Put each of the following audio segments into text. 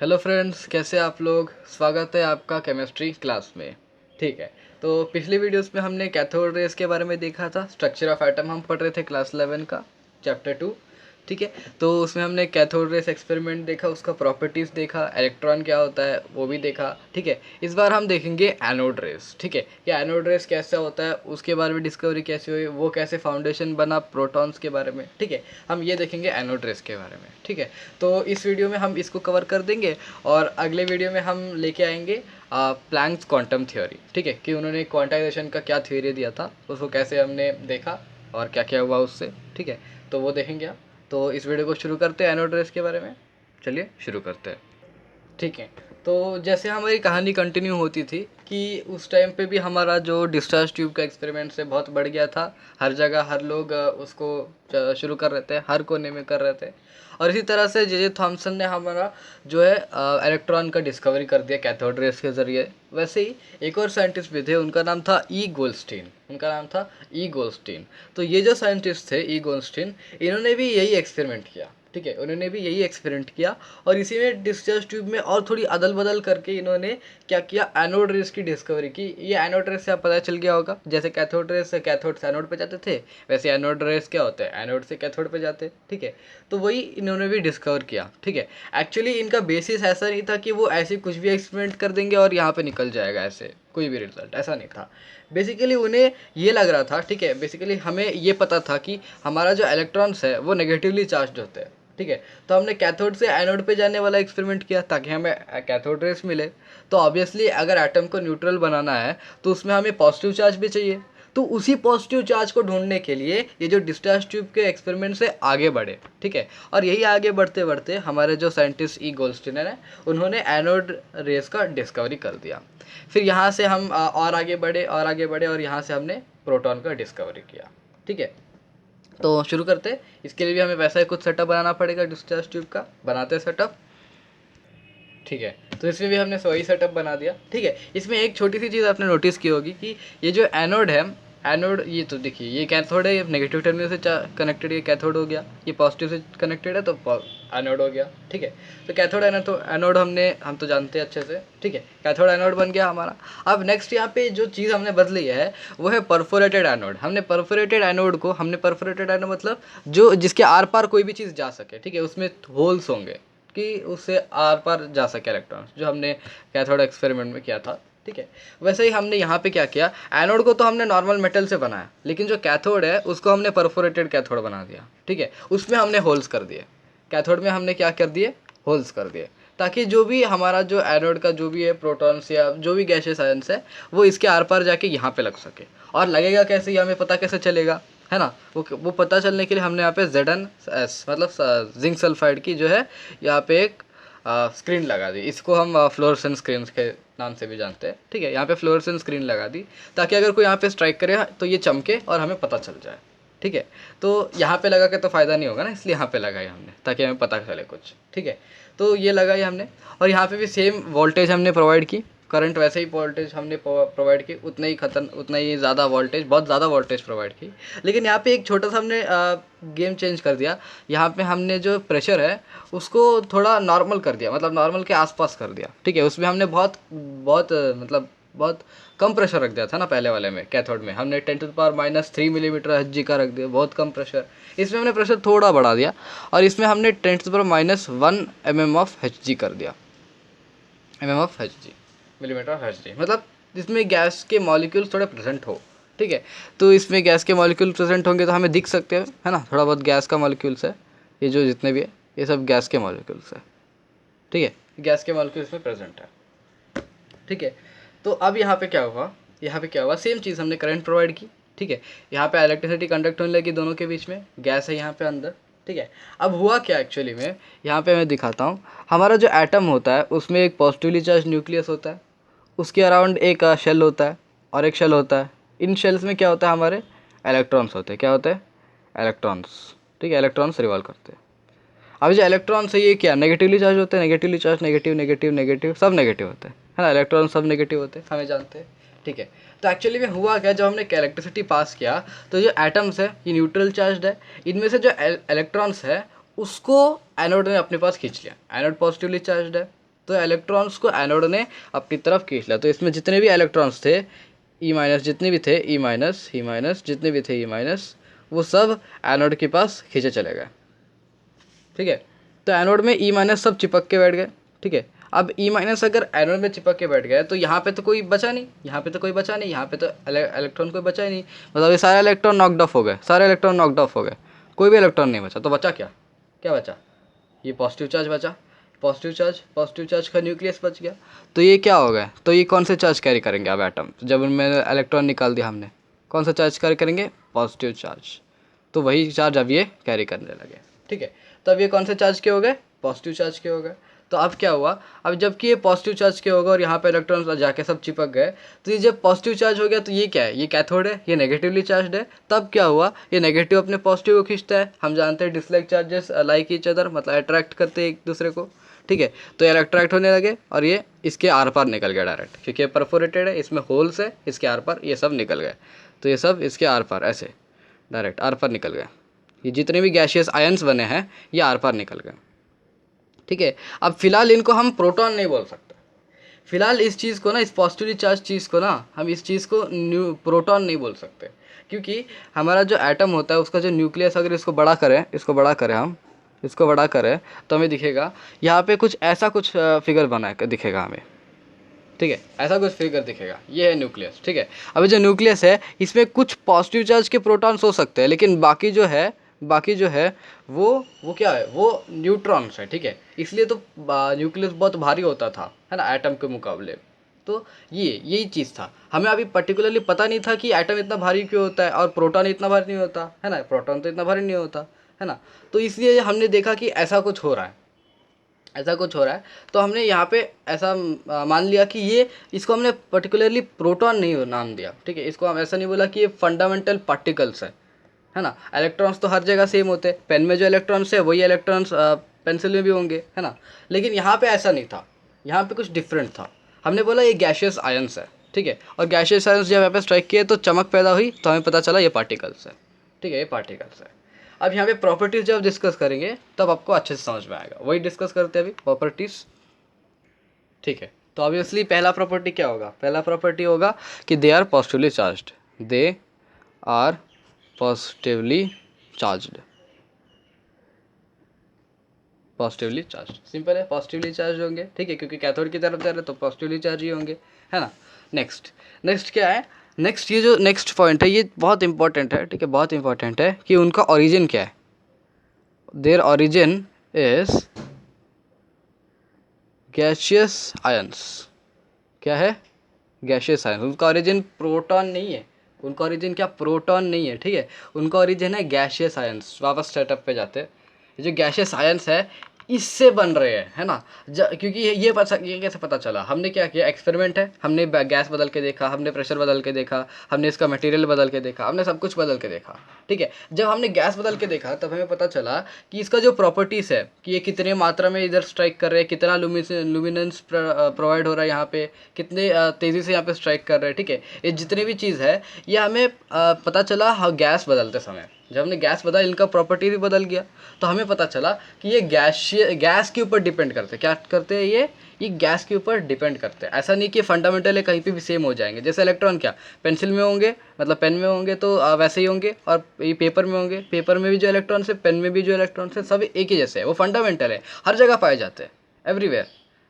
Hello friends, कैसे आप लोग। स्वागत है आपका केमिस्ट्री क्लास में। ठीक है, तो पिछली वीडियोस में हमने कैथोड रेस के बारे में देखा था। स्ट्रक्चर ऑफ एटम हम पढ़ रहे थे क्लास 11 का चैप्टर 2। ठीक है, तो उसमें हमने कैथोड रेस एक्सपेरिमेंट देखा, उसका प्रॉपर्टीज़ देखा, इलेक्ट्रॉन क्या होता है वो भी देखा। ठीक है, इस बार हम देखेंगे एनोड रेस। ठीक है, कि एनोड रेस कैसा होता है, उसके बारे में डिस्कवरी कैसे हुई, वो कैसे फाउंडेशन बना प्रोटॉन्स के बारे में। ठीक है, हम ये देखेंगे एनोड रेस के बारे में। ठीक है, तो इस वीडियो में हम इसको कवर कर देंगे और अगले वीडियो में हम लेके आएंगे प्लैंक्स क्वांटम थ्योरी। ठीक है, कि उन्होंने क्वांटाइजेशन का क्या थ्योरी दिया था, उसको कैसे हमने देखा और क्या क्या हुआ उससे। ठीक है, तो वो देखेंगे आप। तो इस वीडियो को शुरू करते हैं एनोड रेस के बारे में। चलिए शुरू करते हैं। ठीक है, तो जैसे हमारी कहानी कंटिन्यू होती थी कि उस टाइम पे भी हमारा जो डिस्चार्ज ट्यूब का एक्सपेरिमेंट से बहुत बढ़ गया था। हर जगह हर लोग उसको शुरू कर रहे थे, हर कोने में कर रहे थे। और इसी तरह से जे जे थॉमसन ने हमारा जो है इलेक्ट्रॉन का डिस्कवरी कर दिया कैथोड रेस के ज़रिए। वैसे ही एक और साइंटिस्ट भी थे, उनका नाम था ई गोल्डस्टीन। उनका नाम था ई गोल्डस्टीन। तो ये जो साइंटिस्ट थे ई गोल्डस्टीन, इन्होंने भी यही एक्सपेरिमेंट किया। ठीक है, उन्होंने भी यही एक्सपेरिमेंट किया और इसी में डिस्चार्ज ट्यूब में और थोड़ी अदल बदल करके इन्होंने क्या किया, एनोड रेस की डिस्कवरी की। ये एनोड रेस से आप पता चल गया होगा, जैसे कैथोड रेस से कैथोड से एनोड पे जाते थे, वैसे एनोड रेस क्या होता है, एनोड से कैथोड पे जाते। ठीक है, तो वही इन्होंने भी डिस्कवर किया। ठीक है, एक्चुअली इनका बेसिस ऐसा नहीं था कि वो ऐसे कुछ भी एक्सपेरिमेंट कर देंगे और यहाँ पे निकल जाएगा ऐसे कोई भी रिजल्ट, ऐसा नहीं था। बेसिकली उन्हें ये लग रहा था, ठीक है, बेसिकली हमें ये पता था कि हमारा जो इलेक्ट्रॉन्स है वो नेगेटिवली चार्ज होते हैं। ठीक है, तो हमने कैथोड से एनोड पे जाने वाला एक्सपेरिमेंट किया ताकि हमें कैथोड रेस मिले। तो ऑब्वियसली अगर एटम को न्यूट्रल बनाना है तो उसमें हमें पॉजिटिव चार्ज भी चाहिए। तो उसी पॉजिटिव चार्ज को ढूंढने के लिए ये जो डिस्चार्ज ट्यूब के एक्सपेरिमेंट से आगे बढ़े। ठीक है, और यही आगे बढ़ते बढ़ते हमारे जो साइंटिस्ट ई गोल्डस्टीन है, उन्होंने एनोड रेस का डिस्कवरी कर दिया। फिर यहाँ से हम और आगे बढ़े और आगे बढ़े और यहाँ से हमने प्रोटॉन का डिस्कवरी किया। ठीक है, तो शुरू करते हैं। इसके लिए भी हमें वैसा ही कुछ सेटअप बनाना पड़ेगा, डिस्चार्ज ट्यूब का बनाते हैं सेटअप। ठीक है, तो इसमें भी हमने वही सेटअप बना दिया। ठीक है, इसमें एक छोटी सी चीज़ आपने नोटिस की होगी कि ये जो एनोड है, एनोड ये तो देखिए ये कैथोड है, ये नेगेटिव टर्मिनल से कनेक्टेड, ये कैथोड हो गया। ये पॉजिटिव से कनेक्टेड है तो एनोड हो गया। ठीक है, तो कैथोड एनोड, तो एनोड हम तो जानते हैं अच्छे से। ठीक है, कैथोड एनोड बन गया हमारा। अब नेक्स्ट यहाँ पे जो चीज़ हमने बदली है वो है परफोरेटेड एनोड। हमने परफोरेटेड एनोड मतलब जो जिसके आर पार कोई भी चीज़ जा सके। ठीक है, उसमें होल्स होंगे कि उससे आर पार जा सके इलेक्ट्रॉन, जो हमने कैथोड एक्सपेरिमेंट में किया था। ठीक है, वैसे ही हमने यहाँ पे क्या किया, एनोड को तो हमने नॉर्मल मेटल से बनाया, लेकिन जो कैथोड है उसको हमने परफोरेटेड कैथोड बना दिया। ठीक है, उसमें हमने होल्स कर दिए। कैथोड में हमने क्या कर दिए, होल्स कर दिए, ताकि जो भी हमारा जो एनोड का जो भी है प्रोटॉन्स या जो भी गैशियस आयंस है वो इसके आर पार जाके यहाँ पे लग सके। और लगेगा कैसे, ये हमें पता कैसे चलेगा, है ना। वो पता चलने के लिए हमने यहाँ पे ZnS मतलब जिंक सल्फाइड की जो है यहाँ पे एक स्क्रीन लगा दी। इसको हम फ्लोरेसेंस स्क्रीन के नाम से भी जानते हैं। ठीक है, यहाँ पे फ्लोरेसेंस स्क्रीन लगा दी ताकि अगर कोई यहाँ पे स्ट्राइक करे तो ये चमके और हमें पता चल जाए। ठीक है, तो यहाँ पे लगा के तो फ़ायदा नहीं होगा ना, इसलिए यहाँ पे लगाई हमने ताकि हमें पता चले कुछ। ठीक है, तो ये लगाई हमने और यहाँ पे भी सेम वोल्टेज हमने प्रोवाइड की। करंट वैसे ही वोल्टेज हमने प्रोवाइड की, उतना ही ज़्यादा वोल्टेज, बहुत ज़्यादा वोल्टेज प्रोवाइड की। लेकिन यहाँ पे एक छोटा सा हमने गेम चेंज कर दिया। यहाँ पे हमने जो प्रेशर है उसको थोड़ा नॉर्मल कर दिया, मतलब नॉर्मल के आसपास कर दिया। ठीक है, उसमें हमने बहुत बहुत मतलब बहुत कम प्रेशर रख दिया था ना पहले वाले में। कैथोड में हमने 10⁻³ मिलीमीटर Hg का रख दिया, बहुत कम प्रेशर। इसमें हमने प्रेशर थोड़ा बढ़ा दिया और इसमें हमने 10⁻⁻1 mm ऑफ Hg कर दिया। mm of Hg, millimetre Hg, मतलब जिसमें गैस के मॉलिक्यूल्स थोड़े प्रेजेंट हो। ठीक है, तो इसमें गैस के मॉलिक्यूल प्रेजेंट होंगे तो हमें दिख सकते हैं, है ना, थोड़ा बहुत गैस का मॉलिक्यूल्स है। ये जो जितने भी है ये सब गैस के मॉलिक्यूल्स है। ठीक है, गैस के मॉलिक्यूल्स में प्रेजेंट है। ठीक है, तो अब यहाँ पे क्या हुआ, सेम चीज़ हमने करंट प्रोवाइड की। ठीक है, यहाँ पे इलेक्ट्रिसिटी कंडक्ट होने लगी दोनों के बीच में, गैस है यहाँ पे अंदर। ठीक है, अब हुआ क्या एक्चुअली में, यहाँ पे मैं दिखाता हूँ। हमारा जो एटम होता है उसमें एक पॉजिटिवली चार्ज न्यूक्लियस होता है, उसके अराउंड एक शेल होता है और एक शेल होता है। इन शेल्स में क्या होता है, हमारे इलेक्ट्रॉन्स होते हैं। क्या होते हैं, इलेक्ट्रॉन्स। ठीक है, इलेक्ट्रॉन्स रिवॉल्व करते हैं। अब जो इलेक्ट्रॉन्स है ये क्या, नेगेटिवली चार्ज होते हैं, negatively charge, negative negative negative, सब नेगेटिव होते हैं, है ना। इलेक्ट्रॉन सब नेगेटिव होते हैं, हमें जानते हैं। ठीक है, तो एक्चुअली में हुआ क्या, जब हमने इलेक्ट्रिसिटी पास किया तो जो एटम्स है ये न्यूट्रल चार्ज है। इनमें से जो इलेक्ट्रॉन्स है उसको एनोड ने अपने पास खींच लिया। एनोड पॉजिटिवली चार्ज है, तो इलेक्ट्रॉन्स को एनोड ने अपनी तरफ खींच लिया। तो इसमें जितने भी इलेक्ट्रॉन्स थे ई माइनस, जितने भी थे ई माइनस जितने भी थे ई माइनस, वो सब एनोड के पास खींचे चले गए। ठीक है, तो एनोड में ई माइनस सब चिपक के बैठ गए। ठीक है, अब ई माइनस अगर एनोड में चिपक के बैठ गए तो यहाँ पे तो कोई बचा नहीं, यहाँ पे तो कोई बचा नहीं, यहाँ पे तो इलेक्ट्रॉन कोई बचा ही नहीं। मतलब ये सारे इलेक्ट्रॉन नॉकड ऑफ हो गए, सारे इलेक्ट्रॉन नॉकड ऑफ हो गए, कोई भी इलेक्ट्रॉन नहीं बचा। तो बचा क्या, क्या बचा? ये पॉजिटिव चार्ज बचा, पॉजिटिव चार्ज का न्यूक्लियस बच गया। तो ये क्या हो गया? तो ये कौन से चार्ज कैरी करेंगे अब एटम? जब उनमें इलेक्ट्रॉन निकाल दिया हमने, कौन सा चार्ज कैरी करेंगे? Positive charge. तो वही चार्ज अब ये कैरी करने लगे। ठीक है, तो अब ये कौन से चार्ज के हो गए? पॉजिटिव चार्ज के हो गए। तो अब क्या हुआ, अब जबकि ये पॉजिटिव चार्ज के होगा और यहाँ पे इलेक्ट्रॉन जाके सब चिपक गए, तो ये जब पॉजिटिव चार्ज हो गया तो ये क्या है? ये कैथोड है, ये नेगेटिवली चार्ज है। तब क्या हुआ, ये नेगेटिव अपने पॉजिटिव को खींचता है। हम जानते हैं dislike charges like each other, मतलब अट्रैक्ट करते हैं एक दूसरे को। ठीक है, तो ये अट्रैक्ट होने लगे और ये इसके आर पार निकल गया डायरेक्ट, क्योंकि ये परफोरेटेड है, इसमें होल्स है, इसके आर पार ये सब निकल गए। तो ये सब इसके आर पार ऐसे डायरेक्ट आर पार निकल गए। ये जितने भी गैशियस आयंस बने हैं ये आर पार निकल गए। ठीक है, अब फिलहाल इनको हम प्रोटॉन नहीं बोल सकते। फिलहाल इस चीज़ को ना, इस पॉजिटिवली चार्ज चीज़ को ना, हम इस चीज़ को प्रोटॉन नहीं बोल सकते, क्योंकि हमारा जो एटम होता है उसका जो न्यूक्लियस, अगर इसको बड़ा करें, हम इसको बड़ा करें तो हमें दिखेगा यहाँ पे कुछ ऐसा कुछ फिगर बना के दिखेगा हमें। ठीक है, ऐसा कुछ फिगर दिखेगा, ये है न्यूक्लियस। ठीक है, अभी जो न्यूक्लियस है इसमें कुछ पॉजिटिव चार्ज के प्रोटॉन्स हो सकते हैं, लेकिन बाकी जो है वो क्या है? वो न्यूट्रॉन्स है। ठीक है, इसलिए तो न्यूक्लियस बहुत भारी होता था, है ना, एटम के मुकाबले। तो यही चीज़ था। हमें अभी पर्टिकुलरली पता नहीं था कि एटम इतना भारी क्यों होता है और प्रोटॉन इतना भारी नहीं होता, है ना, प्रोटॉन तो इतना भारी नहीं होता, है ना। तो इसलिए हमने देखा कि ऐसा कुछ हो रहा है, तो हमने यहाँ पे ऐसा मान लिया कि ये, इसको हमने पर्टिकुलरली प्रोटॉन नहीं नाम दिया। ठीक है, इसको हम ऐसा नहीं बोला कि ये फंडामेंटल पार्टिकल्स है ना। इलेक्ट्रॉन्स तो हर जगह सेम होते हैं, पेन में जो इलेक्ट्रॉन्स है वही इलेक्ट्रॉन्स पेंसिल में भी होंगे, है ना। लेकिन यहाँ पे ऐसा नहीं था, यहाँ पे कुछ डिफरेंट था। हमने बोला ये गैशियस आयंस है। ठीक है, और गैशियस आयंस जब यहाँ पे स्ट्राइक किए तो चमक पैदा हुई, तो हमें पता चला ये पार्टिकल्स है। ठीक है, ये पार्टिकल्स है। अब यहाँ पे प्रॉपर्टीज़ जब डिस्कस करेंगे तब आपको अच्छे से समझ में आएगा, वही डिस्कस करते हैं अभी, प्रॉपर्टीज़। ठीक है, तो ऑब्वियसली पहला प्रॉपर्टी क्या होगा? पहला प्रॉपर्टी होगा कि they are positively charged, they are positively charged. Positively charge simple है, पॉजिटिवली चार्ज होंगे। ठीक है, क्योंकि कैथोड की तरफ जा रहे हैं तो पॉजिटिवली चार्ज ही होंगे, है ना। नेक्स्ट क्या है? नेक्स्ट ये जो नेक्स्ट पॉइंट है ये बहुत इंपॉर्टेंट है। ठीक है, बहुत इंपॉर्टेंट है कि उनका ओरिजिन क्या है। Their origin is gaseous ions. क्या है? Gaseous ions. उनका ओरिजिन प्रोटॉन नहीं है, उनका ओरिजिन क्या? प्रोटॉन नहीं है। ठीक है, उनका ओरिजिन है गैशियस आयंस। वापस सेटअप पे जाते हैं। ये जो गैशियस आयंस है इससे बन रहे हैं, है ना। क्योंकि ये कैसे पता चला? हमने क्या किया? एक्सपेरिमेंट है, हमने गैस बदल के देखा, हमने प्रेशर बदल के देखा, हमने इसका मटेरियल बदल के देखा, हमने सब कुछ बदल के देखा। ठीक है, जब हमने गैस बदल के देखा तब हमें पता चला कि इसका जो प्रॉपर्टीज़ है कि ये कितने मात्रा में इधर स्ट्राइक कर रहे हैं, कितना लुमिनेंस प्रोवाइड हो रहा है यहाँ पे, कितने तेज़ी से यहाँ पे स्ट्राइक कर रहे हैं। ठीक है, ये जितनी भी चीज़ है ये हमें पता चला गैस बदलते समय। जब हमने गैस बदला इनका प्रॉपर्टी भी बदल गया, तो हमें पता चला कि ये गैस के ऊपर डिपेंड करते हैं। क्या करते हैं ये गैस के ऊपर डिपेंड करते हैं। ऐसा नहीं कि फंडामेंटल है कहीं पे भी सेम हो जाएंगे। जैसे इलेक्ट्रॉन क्या पेंसिल में होंगे, मतलब पेन में होंगे तो वैसे ही होंगे, और ये पेपर में होंगे, पेपर में भी जो इलेक्ट्रॉन्स है, पेन में भी जो इलेक्ट्रॉन्स है, सब एक ही जैसे है। वो फंडामेंटल है, हर जगह पाए जाते हैं, everywhere,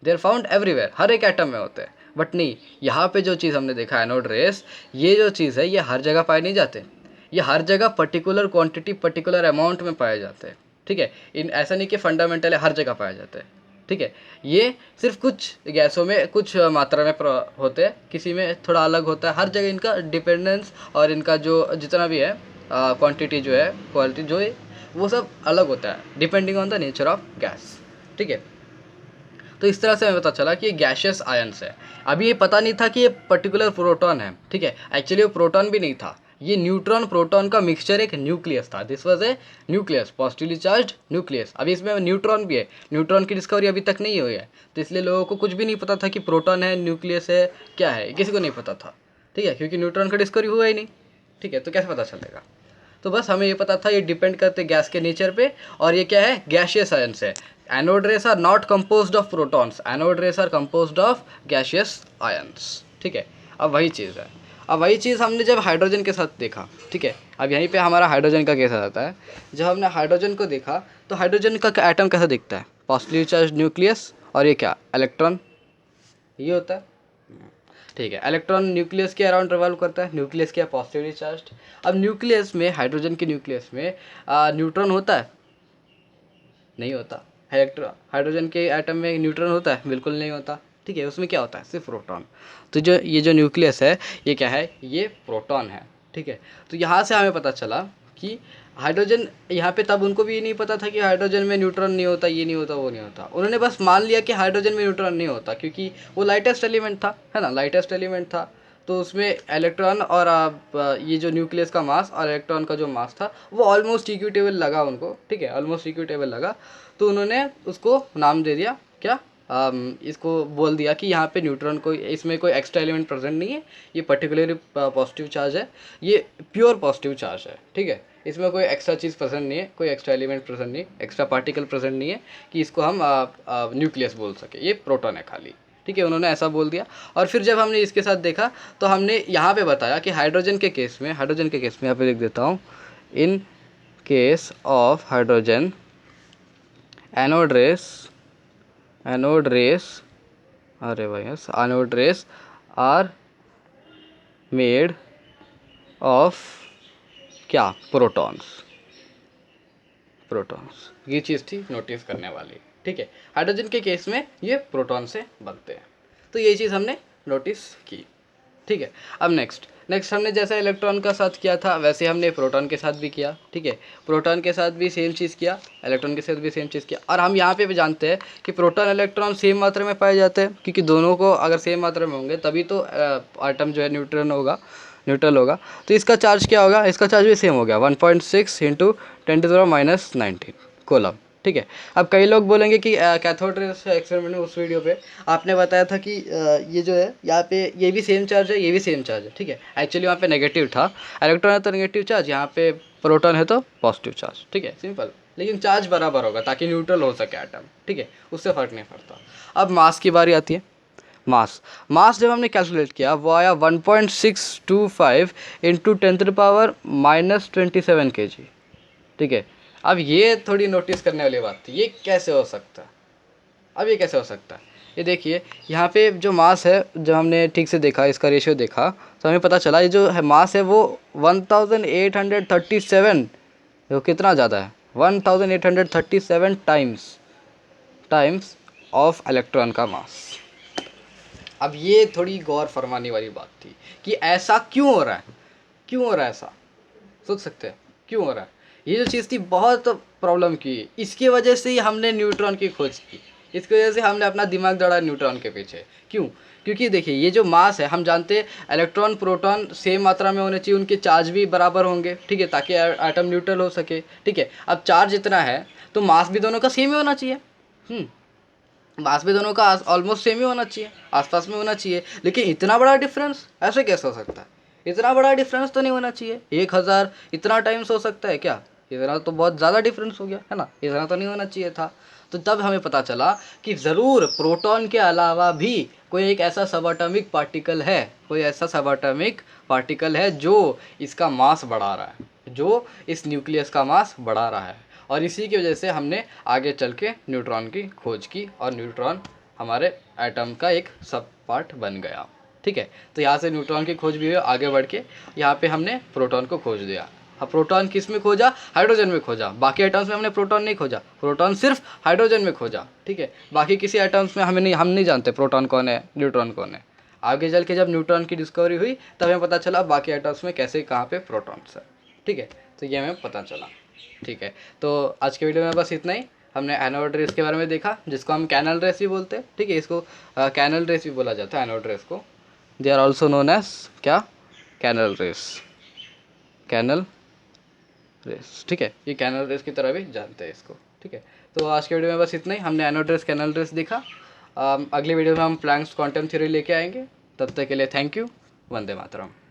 they are found everywhere, हर एक एटम में होते हैं। बट नहीं, यहाँ पे जो चीज़ हमने देखा एनोड रेस, ये जो चीज़ है ये हर जगह पाए नहीं जाते, ये हर जगह पर्टिकुलर क्वांटिटी पर्टिकुलर अमाउंट में पाए जाते हैं। ठीक है, इन ऐसा नहीं कि फंडामेंटल है, हर जगह पाए जाते हैं। ठीक है, ये सिर्फ कुछ गैसों में कुछ मात्रा में होते हैं, किसी में थोड़ा अलग होता है। हर जगह इनका डिपेंडेंस और इनका जो जितना भी है क्वांटिटी जो है, क्वालिटी जो है, वो सब अलग होता है depending on the nature of gas. ठीक है, तो इस तरह से हमें पता चला कि ये गैशियस आयंस है। अभी ये पता नहीं था कि ये पर्टिकुलर प्रोटॉन है। ठीक है, एक्चुअली वो प्रोटॉन भी नहीं था, ये न्यूट्रॉन प्रोटॉन का मिक्सचर एक न्यूक्लियस था। This was a nucleus, positively charged nucleus. अभी इसमें न्यूट्रॉन भी है, न्यूट्रॉन की डिस्कवरी अभी तक नहीं हुई है, तो इसलिए लोगों को कुछ भी नहीं पता था कि प्रोटॉन है, न्यूक्लियस है, क्या है, किसी को नहीं पता था। ठीक है, क्योंकि न्यूट्रॉन का डिस्कवरी हुआ ही नहीं। ठीक है, तो कैसे पता चलेगा? तो बस हमें ये पता था ये डिपेंड करते गैस के नेचर पे, और ये क्या है? गैशियस आयंस है। Anode rays are not composed of protons, anode rays are composed of gaseous ions. ठीक है, अब वही चीज़ है, अब वही चीज़ हमने जब हाइड्रोजन के साथ देखा। ठीक है, अब यहीं पे हमारा हाइड्रोजन का केस आता है। जब हमने हाइड्रोजन को देखा तो हाइड्रोजन का एटम कैसा दिखता है, पॉजिटिव चार्ज न्यूक्लियस, और ये क्या, इलेक्ट्रॉन, ये होता है। ठीक है, इलेक्ट्रॉन न्यूक्लियस के अराउंड रिवॉल्व करता है, न्यूक्लियस क्या, पॉजिटिवली चार्ज्ड। अब न्यूक्लियस में, हाइड्रोजन के न्यूक्लियस में न्यूट्रॉन होता है, नहीं होता। हाइड्रोजन के एटम में न्यूट्रॉन होता है, बिल्कुल नहीं होता। ठीक है, उसमें क्या होता है, सिर्फ प्रोटॉन। तो जो न्यूक्लियस है ये क्या है, ये प्रोटॉन है। ठीक है, तो यहाँ से हमें पता चला कि हाइड्रोजन, यहाँ पे तब उनको भी ये नहीं पता था कि हाइड्रोजन में न्यूट्रॉन नहीं होता, ये नहीं होता, वो नहीं होता। उन्होंने बस मान लिया कि हाइड्रोजन में न्यूट्रॉन नहीं होता क्योंकि वो लाइटेस्ट एलिमेंट था, है ना, लाइटेस्ट एलिमेंट था। तो उसमें इलेक्ट्रॉन और ये जो न्यूक्लियस का मास और इलेक्ट्रॉन का जो मास था वो ऑलमोस्ट इक्विटेबल लगा उनको। ठीक है, ऑलमोस्ट इक्विटेबल लगा, तो उन्होंने उसको नाम दे दिया क्या, इसको बोल दिया कि यहाँ पे न्यूट्रॉन को, इसमें कोई एक्स्ट्रा एलिमेंट प्रेजेंट नहीं है, ये पर्टिकुलरली पॉजिटिव चार्ज है, ये प्योर पॉजिटिव चार्ज है। ठीक है, इसमें कोई एक्स्ट्रा चीज़ प्रेजेंट नहीं है, कोई एक्स्ट्रा एलिमेंट प्रेजेंट नहीं है, एक्स्ट्रा पार्टिकल प्रेजेंट नहीं है कि इसको हम न्यूक्लियस बोल सके, ये प्रोटॉन है खाली। ठीक है, उन्होंने ऐसा बोल दिया। और फिर जब हमने इसके साथ देखा तो हमने यहाँ पे बताया कि हाइड्रोजन के केस में यहाँ पे लिख देता हूँ, in case of hydrogen anode rays अरे भाई yes, anode rays are made of क्या, प्रोटॉन्स। ये चीज़ थी नोटिस करने वाली। ठीक है, हाइड्रोजन के केस में ये प्रोटॉन से बनते हैं, तो ये चीज़ हमने नोटिस की। ठीक है, अब नेक्स्ट हमने जैसा इलेक्ट्रॉन का साथ किया था वैसे हमने प्रोटॉन के साथ भी किया। ठीक है, प्रोटॉन के साथ भी सेम चीज़ किया, इलेक्ट्रॉन के साथ भी सेम चीज़ किया। और हम यहाँ पे भी जानते हैं कि प्रोटॉन इलेक्ट्रॉन सेम मात्रा में पाए जाते हैं, क्योंकि दोनों को अगर सेम मात्रा में होंगे तभी तो आइटम जो है न्यूट्रल होगा। तो इसका चार्ज क्या होगा, इसका चार्ज भी सेम हो गया, 1.6 इंटू 10⁻⁻19 कोलम। ठीक है, अब कई लोग बोलेंगे कि कैथोड रेस एक्सपेरिमेंट में उस वीडियो पे आपने बताया था कि ये जो है यहाँ पे ये भी सेम चार्ज है, ये भी सेम चार्ज है। ठीक है, एक्चुअली वहाँ पे नेगेटिव था, इलेक्ट्रॉन है तो नेगेटिव चार्ज, यहाँ पे प्रोटॉन है तो पॉजिटिव चार्ज। ठीक है, सिंपल, लेकिन चार्ज बराबर होगा ताकि न्यूट्रल हो सके एटम। ठीक है, उससे फ़र्क नहीं पड़ता। अब मास की बारी आती है। मास जब हमने कैलकुलेट किया वो आया 1.625 इंटू 10⁻⁻27 kg। ठीक है, अब ये थोड़ी नोटिस करने वाली बात थी, ये कैसे हो सकता है, अब ये कैसे हो सकता है। ये देखिए यहाँ पे जो मास है, जब हमने ठीक से देखा, इसका रेशियो देखा तो हमें पता चला ये जो है मास है वो 1837, वो कितना ज़्यादा है, 1837 टाइम्स ऑफ इलेक्ट्रॉन का मास। अब ये थोड़ी गौर फरमाने वाली बात थी कि ऐसा क्यों हो रहा है, ऐसा सोच सकते हैं क्यों हो रहा है। ये जो चीज़ थी बहुत प्रॉब्लम की, इसकी वजह से ही हमने न्यूट्रॉन की खोज की, इसकी वजह से हमने अपना दिमाग दौड़ा न्यूट्रॉन के पीछे। क्यों, क्योंकि देखिए ये जो मास है, हम जानते हैं इलेक्ट्रॉन प्रोटॉन सेम मात्रा में होने चाहिए, उनके चार्ज भी बराबर होंगे। ठीक है, ताकि एटम न्यूट्रल हो सके। ठीक है, अब चार्ज इतना है तो मास भी दोनों का सेम ही होना चाहिए। मास भी दोनों का ऑलमोस्ट सेम ही होना चाहिए, आसपास में होना चाहिए, लेकिन इतना बड़ा डिफरेंस ऐसे कैसे हो सकता है, इतना बड़ा डिफरेंस तो नहीं होना चाहिए। 1000 इतना टाइम्स हो सकता है क्या, इतना तो बहुत ज़्यादा डिफरेंस हो गया है ना, इतना तो नहीं होना चाहिए था। तो तब हमें पता चला कि ज़रूर प्रोटॉन के अलावा भी कोई एक ऐसा सबएटॉमिक पार्टिकल है जो इसका मास बढ़ा रहा है, जो इस न्यूक्लियस का मास बढ़ा रहा है। और इसी की वजह से हमने आगे चल के न्यूट्रॉन की खोज की और न्यूट्रॉन हमारे एटम का एक सब पार्ट बन गया। ठीक है, तो यहाँ से न्यूट्रॉन की खोज भी हुई, आगे बढ़ के यहाँ पे हमने प्रोटॉन को खोज दिया। अब प्रोटॉन किस में खोजा, हाइड्रोजन में खोजा, बाकी एटम्स में हमने प्रोटॉन नहीं खोजा, प्रोटॉन सिर्फ हाइड्रोजन में खोजा। ठीक है, बाकी किसी एटम्स में हम नहीं जानते प्रोटॉन कौन है, न्यूट्रॉन कौन है। आगे चल के जब न्यूट्रॉन की डिस्कवरी हुई तब हमें पता चला बाकी एटम्स में कैसे कहाँ पे प्रोटॉन्स है। ठीक है, तो ये हमें पता चला। ठीक है, तो आज के वीडियो में बस इतना ही। हमने एनोड रेस के बारे में देखा, जिसको हम कैनल रेस भी बोलते हैं। ठीक है, इसको कैनल रेस भी बोला जाता है एनोड रेस को। They are also known as क्या, कैनल रेस। ठीक है, ये कैनल रेस की तरह भी जानते हैं इसको। ठीक है, तो आज के वीडियो में बस इतना ही। हमने एनोड रेस, कैनल रेस देखा। अगली वीडियो में हम प्लैंक्स क्वांटम थ्योरी लेके आएंगे। तब तक के लिए थैंक यू। वंदे मातरम।